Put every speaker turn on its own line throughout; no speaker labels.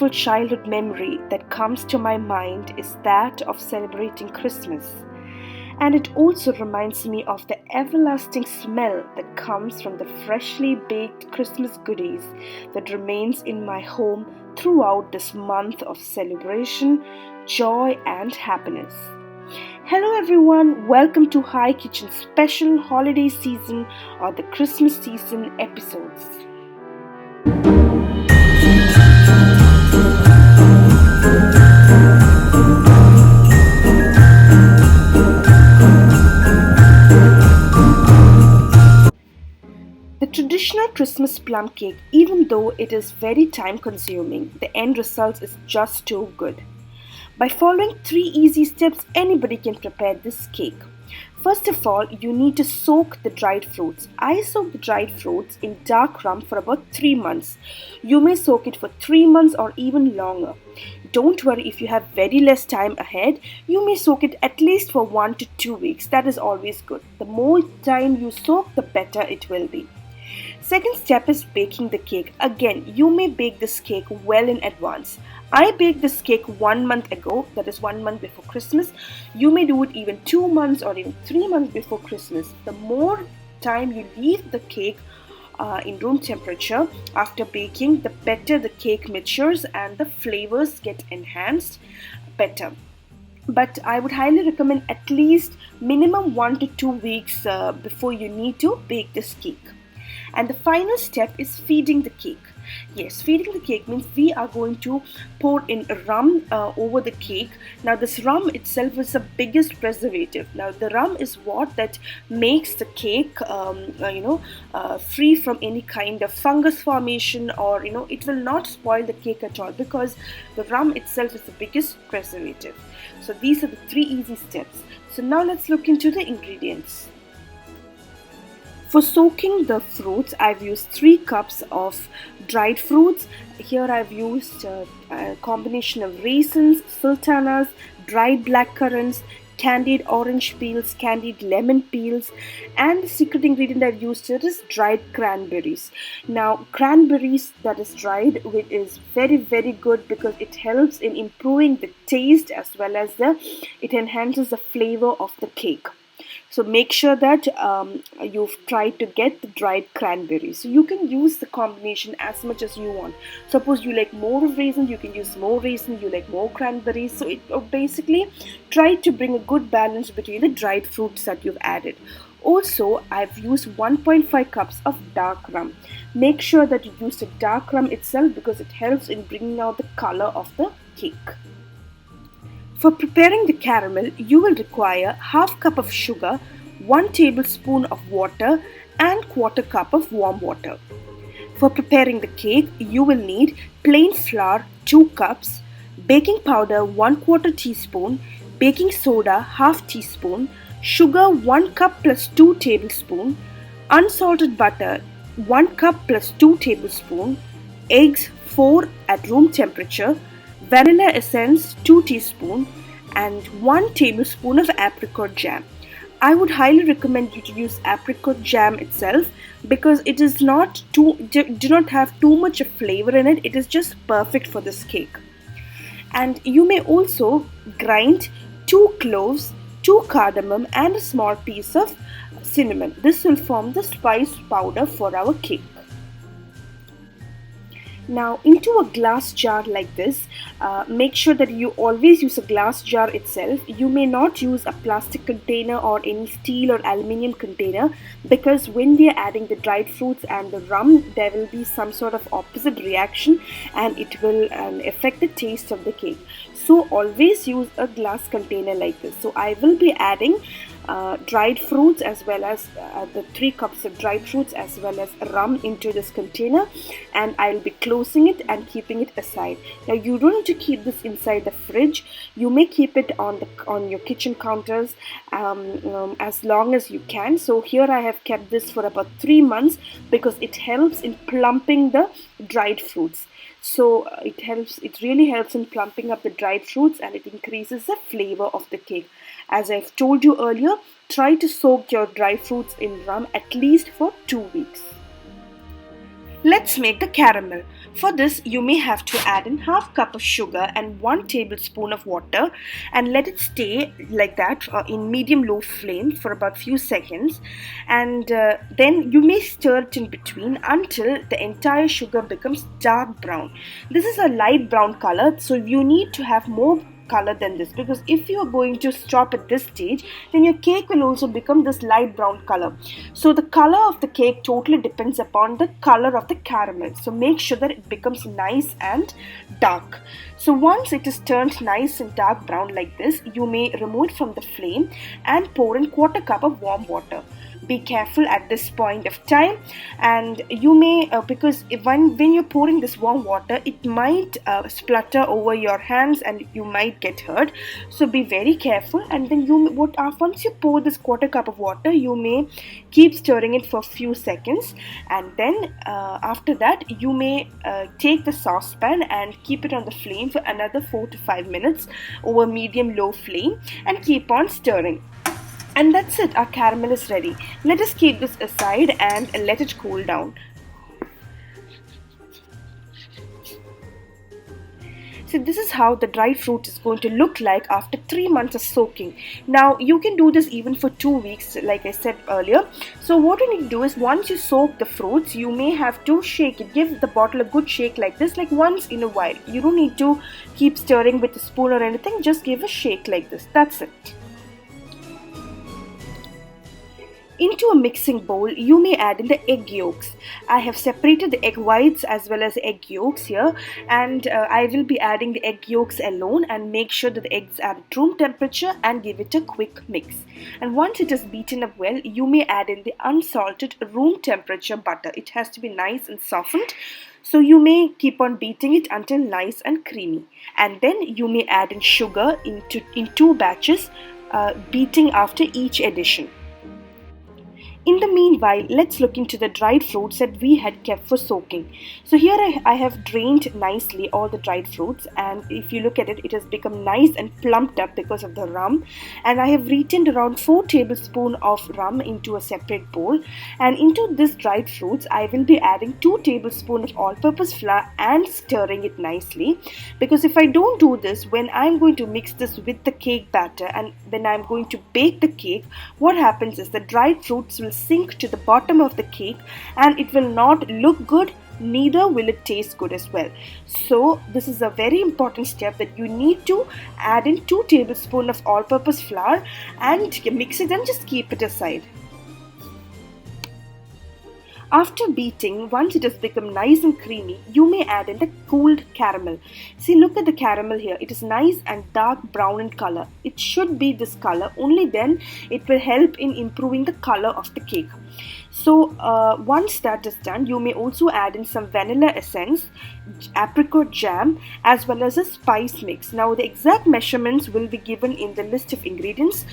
beautiful childhood memory that comes to my mind is that of celebrating Christmas. And it also reminds me of the everlasting smell that comes from the freshly baked Christmas goodies that remains in my home throughout this month of celebration, joy, and happiness. Hello everyone, welcome to High Kitchen special holiday season or the Christmas season episodes. The traditional Christmas plum cake, even though it is very time consuming, the end result is just too good. By following 3 easy steps, anybody can prepare this cake. First of all, you need to soak the dried fruits. I soak the dried fruits in dark rum for about 3 months. You may soak it for 3 months or even longer. Don't worry if you have very less time ahead. You may soak it at least for 1 to 2 weeks. That is always good. The more time you soak, the better it will be. Second step is baking the cake. Again, you may bake this cake well in advance. I baked this cake 1 month ago, that is 1 month before Christmas. You may do it even 2 months or even 3 months before Christmas. The more time you leave the cake in room temperature after baking, the better the cake matures and the flavors get enhanced better. But I would highly recommend at least minimum 1 to 2 weeks before you need to bake this cake. And the final step is feeding the cake. Yes, feeding the cake means we are going to pour in rum over the cake. Now this rum itself is the biggest preservative. Now the rum is what that makes the cake free from any kind of fungus formation, or it will not spoil the cake at all, because the rum itself is the biggest preservative. So these are the 3 easy steps. So now let's look into the ingredients. For soaking the fruits, I've used 3 cups of dried fruits. Here I've used a combination of raisins, sultanas, dried blackcurrants, candied orange peels, candied lemon peels, and the secret ingredient I've used here is dried cranberries. Now cranberries that is dried is very good because it helps in improving the taste as well as it enhances the flavor of the cake. So make sure that you've tried to get the dried cranberries. So you can use the combination as much as you want. Suppose you like more of raisins, you can use more raisins. You like more cranberries. So it basically try to bring a good balance between the dried fruits that you've added. Also, I've used 1.5 cups of dark rum. Make sure that you use the dark rum itself because it helps in bringing out the color of the cake. For preparing the caramel, you will require half cup of sugar, 1 tablespoon of water and 1/4 cup of warm water. For preparing the cake, you will need plain flour 2 cups, baking powder 1/4 teaspoon, baking soda half teaspoon, sugar 1 cup plus 2 tablespoon, unsalted butter 1 cup plus 2 tablespoon, eggs 4 at room temperature, vanilla essence 2 teaspoons, and 1 tablespoon of apricot jam. I would highly recommend you to use apricot jam itself because it is do not have too much of flavor in it. It is just perfect for this cake. And you may also grind 2 cloves, 2 cardamom, and a small piece of cinnamon. This will form the spice powder for our cake. Now into a glass jar like this, make sure that you always use a glass jar itself. You may not use a plastic container or any steel or aluminium container because when we are adding the dried fruits and the rum, there will be some sort of opposite reaction and it will affect the taste of the cake. So always use a glass container like this. So I will be adding dried fruits as well as the 3 cups of dried fruits as well as rum into this container, and I'll be closing it and keeping it aside. Now you don't need to keep this inside the fridge. You may keep it on your kitchen counters as long as you can. So here I have kept this for about 3 months because it helps in plumping the dried fruits. So it really helps in plumping up the dried fruits and it increases the flavor of the cake. As I've told you earlier, try to soak your dry fruits in rum at least for 2 weeks. Let's make the caramel. For this, you may have to add in half cup of sugar and 1 tablespoon of water and let it stay like that in medium-low flame for about few seconds, and then you may stir it in between until the entire sugar becomes dark brown. This is a light brown color, so you need to have more color than this, because if you are going to stop at this stage, then your cake will also become this light brown color. So the color of the cake totally depends upon the color of the caramel, so make sure that it becomes nice and dark. So once it is turned nice and dark brown like this, you may remove it from the flame and pour in quarter cup of warm water. Be careful at this point of time, and you may because when you're pouring this warm water, it might splutter over your hands and you might get hurt, so be very careful. And then once you pour this quarter cup of water, you may keep stirring it for a few seconds, and then after that you may take the saucepan and keep it on the flame for another 4 to 5 minutes over medium low flame and keep on stirring. And that's it, our caramel is ready. Let us keep this aside and let it cool down. So this is how the dried fruit is going to look like after 3 months of soaking. Now you can do this even for 2 weeks, like I said earlier. So what you need to do is, once you soak the fruits, you may have to shake it. Give the bottle a good shake like this, like once in a while. You don't need to keep stirring with a spoon or anything, just give a shake like this. That's it. Into a mixing bowl, you may add in the egg yolks. I have separated the egg whites as well as the egg yolks here, and I will be adding the egg yolks alone, and make sure that the eggs are at room temperature and give it a quick mix. And once it is beaten up well, you may add in the unsalted room temperature butter. It has to be nice and softened. So you may keep on beating it until nice and creamy. And then you may add in sugar in 2 batches, beating after each addition. In the meanwhile, let's look into the dried fruits that we had kept for soaking. So here I have drained nicely all the dried fruits, and if you look at it, it has become nice and plumped up because of the rum. And I have retained around 4 tablespoons of rum into a separate bowl. And into this dried fruits, I will be adding 2 tablespoons of all-purpose flour and stirring it nicely. Because if I don't do this, when I'm going to mix this with the cake batter and when I'm going to bake the cake, what happens is the dried fruits will sink to the bottom of the cake and it will not look good, neither will it taste good as well. So this is a very important step, that you need to add in 2 tablespoons of all-purpose flour and mix it and just keep it aside. After beating, once it has become nice and creamy, you may add in the cooled caramel. See, look at the caramel here. It is nice and dark brown in color. It should be this color. Only then it will help in improving the color of the cake. So once that is done, you may also add in some vanilla essence, apricot jam, as well as a spice mix. Now the exact measurements will be given in the list of ingredients,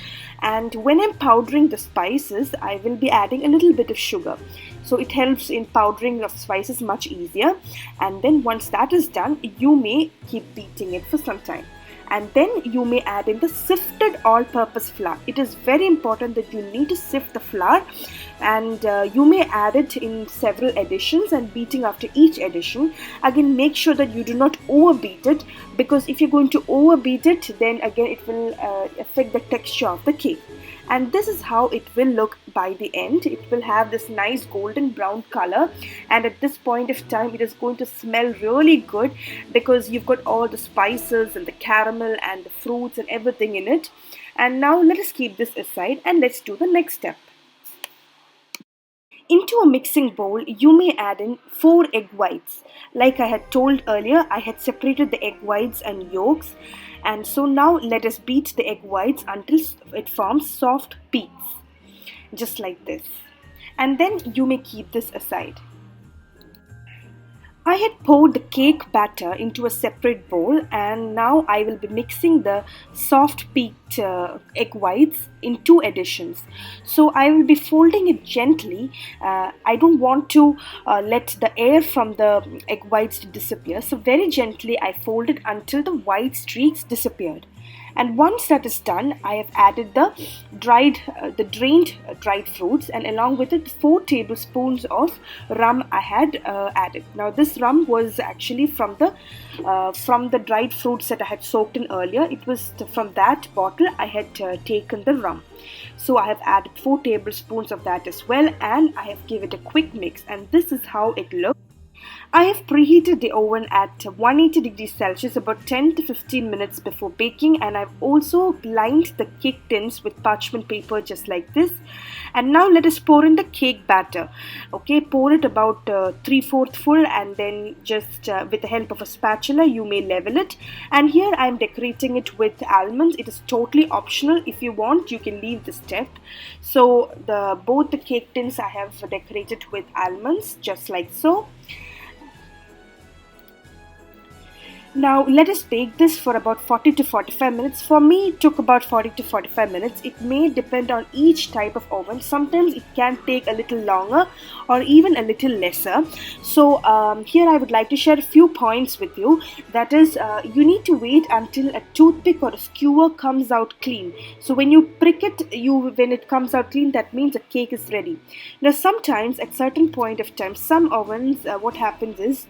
and when I'm powdering the spices, I will be adding a little bit of sugar. So it helps in powdering of spices much easier. And then once that is done, you may keep beating it for some time. And then you may add in the sifted all-purpose flour. It is very important that you need to sift the flour, and you may add it in several additions and beating after each addition. Again, make sure that you do not overbeat it, because if you're going to overbeat it, then again it will affect the texture of the cake. And this is how it will look by the end. It will have this nice golden brown color, and at this point of time it is going to smell really good, because you've got all the spices and the caramel and the fruits and everything in it. And now let us keep this aside and let's do the next step. Into a mixing bowl, you may add in 4 egg whites. Like I had told earlier, I had separated the egg whites and yolks. And so now let us beat the egg whites until it forms soft peaks. Just like this. And then you may keep this aside. I had poured the cake batter into a separate bowl, and now I will be mixing the soft peaked egg whites in 2 additions. So I will be folding it gently. I don't want to let the air from the egg whites to disappear. So very gently I fold it until the white streaks disappeared. And once that is done, I have added the drained dried fruits, and along with it 4 tablespoons of rum I had added. Now this rum was actually from the dried fruits that I had soaked in earlier. It was from that bottle I had taken the rum. So I have added 4 tablespoons of that as well, and I have given it a quick mix, and this is how it looks. I have preheated the oven at 180 degrees Celsius about 10 to 15 minutes before baking, and I've also lined the cake tins with parchment paper just like this. And now let us pour in the cake batter. Okay, pour it about 3/4 full, and then just with the help of a spatula you may level it. And here I am decorating it with almonds. It is totally optional. If you want, you can leave this step. So both the cake tins I have decorated with almonds just like so. Now let us bake this for about 40 to 45 minutes. For me, it took about 40 to 45 minutes. It may depend on each type of oven. Sometimes it can take a little longer or even a little lesser. So here I would like to share a few points with you. That is, you need to wait until a toothpick or a skewer comes out clean. So when you prick it, when it comes out clean, that means the cake is ready. Now sometimes at certain point of time, some ovens, what happens is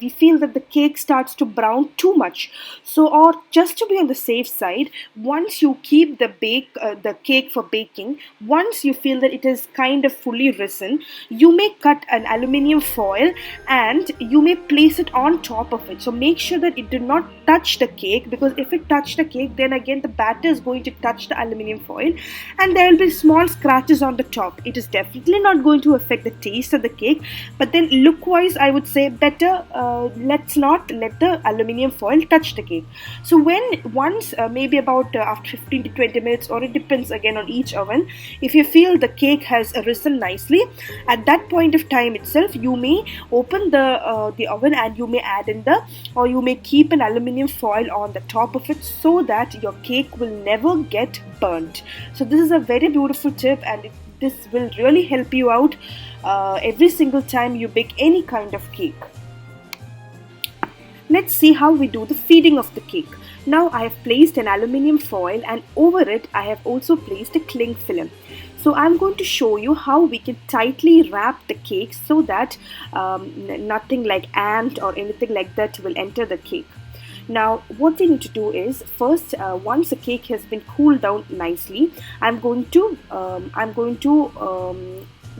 we feel that the cake starts to brown too much. So, or just to be on the safe side, once you keep the cake for baking, once you feel that it is kind of fully risen, you may cut an aluminium foil and you may place it on top of it. So make sure that it did not touch the cake, because if it touched the cake, then again the batter is going to touch the aluminium foil and there will be small scratches on the top. It is definitely not going to affect the taste of the cake, but then look wise I would say better let's not let the aluminium foil touch the cake. So once maybe about after 15 to 20 minutes, or it depends again on each oven, if you feel the cake has risen nicely, at that point of time itself you may open the oven and you may add in or you may keep an aluminium foil on the top of it so that your cake will never get burnt. So this is a very beautiful tip, and this will really help you out every single time you bake any kind of cake. Let's see how we do the feeding of the cake. Now I have placed an aluminium foil, and over it I have also placed a cling film. So I'm going to show you how we can tightly wrap the cake so that nothing like ant or anything like that will enter the cake. Now what we need to do is first, once the cake has been cooled down nicely, I'm going to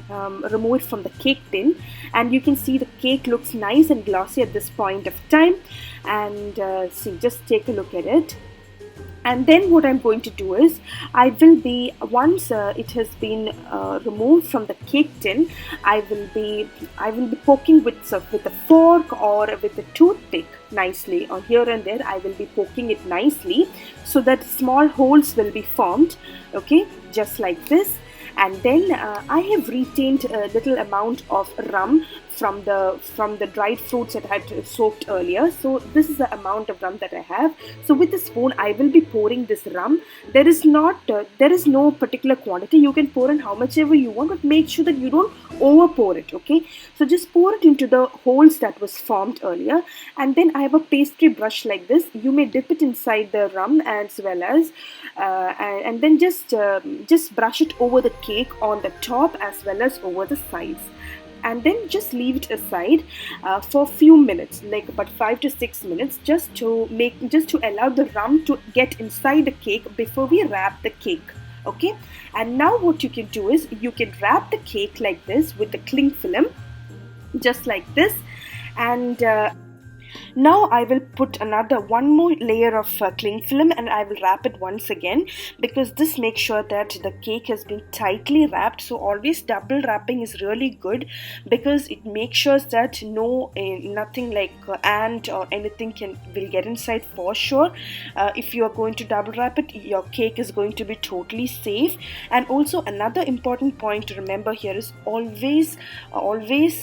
remove it from the cake tin, and you can see the cake looks nice and glossy at this point of time. And see, just take a look at it. And then what I'm going to do is once it has been removed from the cake tin, I will be poking with a fork or with a toothpick nicely, or here and there I will be poking it nicely so that small holes will be formed. Okay, just like this. And then I have retained a little amount of rum from the dried fruits that I had soaked earlier. So this is the amount of rum that I have. So with a spoon I will be pouring this rum. There is no particular quantity. You can pour in how much ever you want, but make sure that you don't over pour it. Okay, so just pour it into the holes that was formed earlier, and then I have a pastry brush like this. You may dip it inside the rum as well as and then just brush it over the cake on the top as well as over the sides, and then just leave it aside for a few minutes, like about 5 to 6 minutes, just to allow the rum to get inside the cake before we wrap the cake. Okay, and now what you can do is you can wrap the cake like this with the cling film, just like this. And now I will put one more layer of cling film, and I will wrap it once again, because this makes sure that the cake has been tightly wrapped. So always double wrapping is really good, because it makes sure that nothing like ant or anything will get inside for sure. If you are going to double wrap it, your cake is going to be totally safe. And also another important point to remember here is always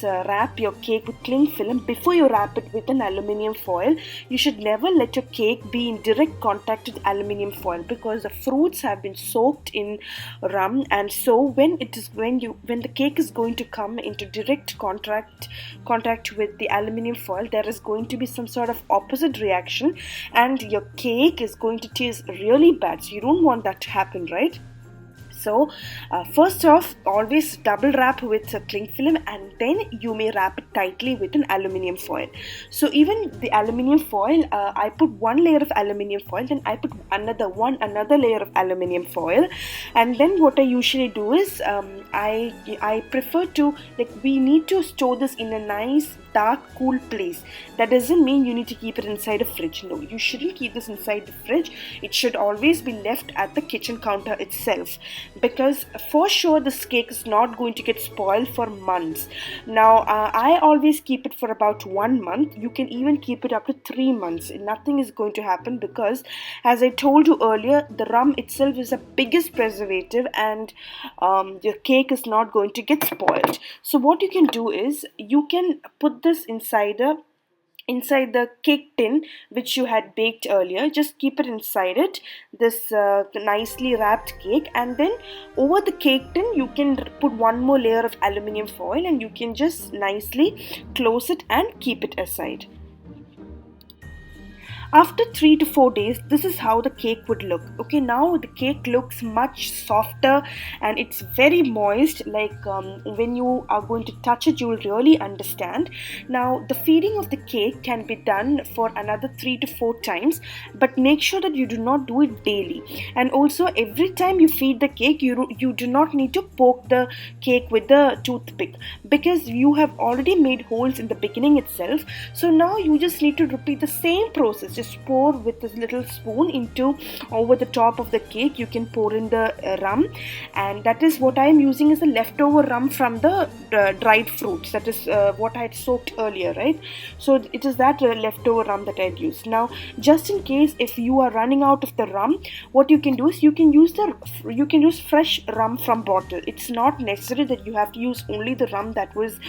wrap your cake with cling film before you wrap it with an aluminium foil. You should never let your cake be in direct contact with aluminium foil, because the fruits have been soaked in rum, and so when the cake is going to come into direct contact with the aluminium foil, there is going to be some sort of opposite reaction, and your cake is going to taste really bad. So you don't want that to happen, right? So first off, always double wrap with a cling film, and then you may wrap it tightly with an aluminium foil. So even the aluminium foil, I put one layer of aluminium foil, then I put another layer of aluminium foil, and then what I usually do is I prefer to, like, we need to store this in a nice dark cool place. That doesn't mean you need to keep it inside a fridge. No, you shouldn't keep this inside the fridge. It should always be left at the kitchen counter itself, because for sure this cake is not going to get spoiled for months. Now I always keep it for about 1 month. You can even keep it up to 3 months. Nothing is going to happen, because as I told you earlier, the rum itself is the biggest preservative, and your cake is not going to get spoiled. So what you can do is you can put this inside the cake tin which you had baked earlier. Just keep it inside it, this nicely wrapped cake, and then over the cake tin you can put one more layer of aluminium foil, and you can just nicely close it and keep it aside. After 3 to 4 days, this is how the cake would look. Okay, now the cake looks much softer and it's very moist. Like when you are going to touch it, you will really understand. Now the feeding of the cake can be done for another 3 to 4 times, but make sure that you do not do it daily. And also every time you feed the cake, you do not need to poke the cake with the toothpick, because you have already made holes in the beginning itself. So now you just need to repeat the same process. Just pour with this little spoon into over the top of the cake. You can pour in the rum, and that is what I am using is the leftover rum from the dried fruits. That is what I had soaked earlier, right? So it is that leftover rum that I had used. Now, just in case if you are running out of the rum, what you can do is you can use fresh rum from bottle. It's not necessary that you have to use only the rum that was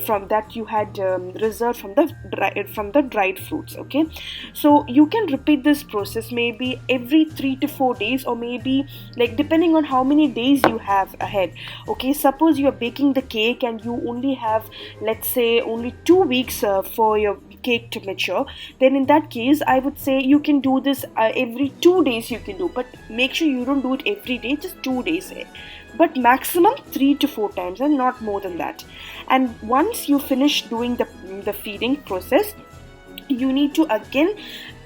from that you had reserved from the dried fruits. Okay, so you can repeat this process maybe every 3 to 4 days, or maybe like depending on how many days you have ahead. Okay, suppose you are baking the cake and you only have, let's say, only 2 weeks for your cake to mature, then in that case I would say you can do this every 2 days you can do, but make sure you don't do it every day, just 2 days, but maximum 3 to 4 times and not more than that. And once you finish doing the feeding process, you need to again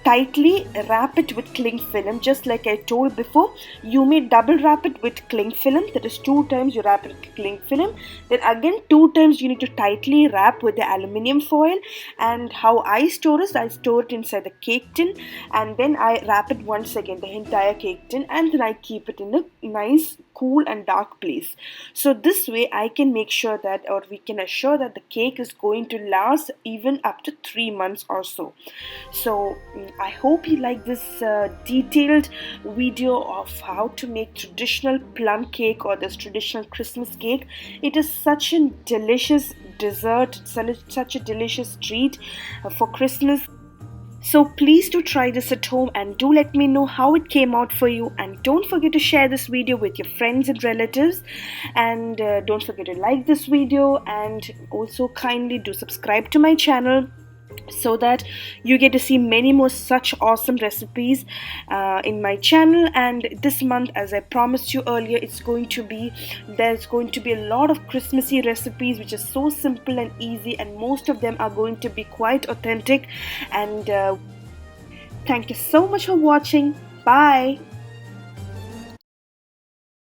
tightly wrap it with cling film, just like I told before. You may double wrap it with cling film, that is 2 times you wrap it with cling film, then again 2 times you need to tightly wrap with the aluminium foil. And how I store it inside the cake tin, and then I wrap it once again, the entire cake tin, and then I keep it in a nice cool and dark place. So this way I can make sure that, or we can assure that the cake is going to last even up to 3 months or so. So I hope you like this detailed video of how to make traditional plum cake or this traditional Christmas cake. It is such a delicious dessert, such a delicious treat for Christmas. So please do try this at home and do let me know how it came out for you, and don't forget to share this video with your friends and relatives, and don't forget to like this video, and also kindly do subscribe to my channel so that you get to see many more such awesome recipes in my channel. And this month, as I promised you earlier, there's going to be a lot of Christmassy recipes which are so simple and easy, and most of them are going to be quite authentic. And thank you so much for watching. Bye.